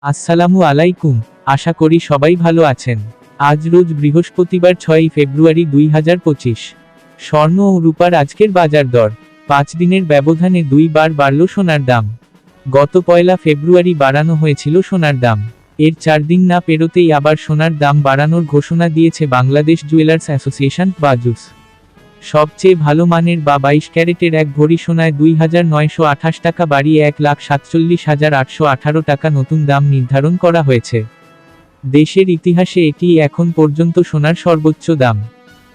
আসসালামু আলাইকুম। আশা করি সবাই ভালো আছেন। আজ রোজ বৃহস্পতিবার 6ই ফেব্রুয়ারি 2025। স্বর্ণ ও রূপার আজকের বাজার দর। 5 দিনের ব্যবধানে 2 বার বাড়ল সোনার দাম। গত 1 ফেব্রুয়ারি বাড়ানো হয়েছিল সোনার দাম। এর 4 দিন না পেরোতেই আবার সোনার দাম বাড়ানোর ঘোষণা দিয়েছে বাংলাদেশ জুয়েলার্স অ্যাসোসিয়েশন বাজুস। সবচেয়ে ভালো মানের বা 22 ক্যারেটের 1 ভরি সোনায় 2,928 টাকা বাড়িয়ে 1,47,818 টাকা নতুন দাম নির্ধারণ করা হয়েছে। দেশের ইতিহাসে এটিই এখন পর্যন্ত সোনার সর্বোচ্চ দাম।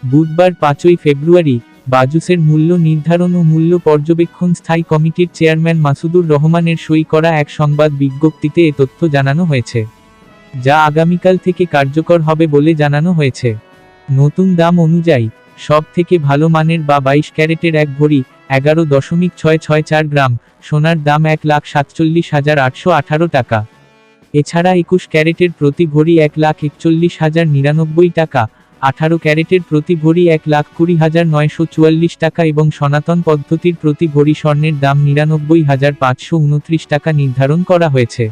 বুধবার 5ই ফেব্রুয়ারি বাজুসের মূল্য নির্ধারণ ও মূল্য পর্যবেক্ষণ স্থায়ী কমিটির চেয়ারম্যান মাসুদুর রহমানের সই করা এক সংবাদ বিজ্ঞপ্তিতে এ তথ্য জানানো হয়েছে, যা আগামীকাল থেকে কার্যকর হবে বলে জানানো হয়েছে। নতুন দাম অনুযায়ী সব থেকে ভালো মানের বা 22 ক্যারেটের 1 ভরি 11.664 গ্রাম সোনার দাম 1,47,818 টাকা। এছাড়া 21 ক্যারেটের প্রতি ভরি 1,41,099 টাকা, 18 ক্যারেটের প্রতি ভরি 1,20,944 টাকা এবং সনাতন পদ্ধতির প্রতি ভরি স্বর্ণের দাম 99,529 টাকা নির্ধারণ করা হয়েছে।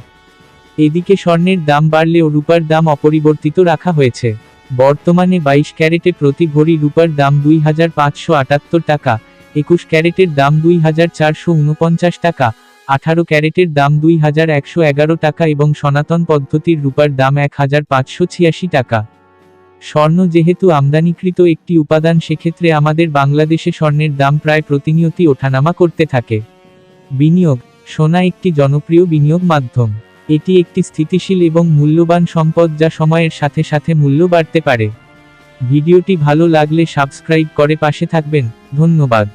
এদিকে স্বর্ণের দাম বাড়লেও রূপার দাম অপরিবর্তিত রাখা হয়েছে। বর্তমানে 22 ক্যারেটে প্রতি ভরি রূপার দাম 2,578 টাকা, 21 ক্যারেটের দাম 2,449 টাকা, 18 ক্যারেটের দাম 2,111 টাকা এবং সনাতন পদ্ধতির রূপার দাম 1,586 টাকা। স্বর্ণ যেহেতু আমদানিকৃত একটি উপাদান, সেক্ষেত্রে আমাদের বাংলাদেশে স্বর্ণের দাম প্রায় প্রতিনিয়তই ওঠানামা করতে থাকে। বিনিয়োগ। সোনা একটি জনপ্রিয় বিনিয়োগ মাধ্যম। এটি একটি স্থিতিশীল এবং মূল্যবান সম্পদ যা সময়ের সাথে সাথে মূল্য বাড়তে পারে। ভিডিওটি ভালো লাগলে সাবস্ক্রাইব করে পাশে থাকবেন। ধন্যবাদ।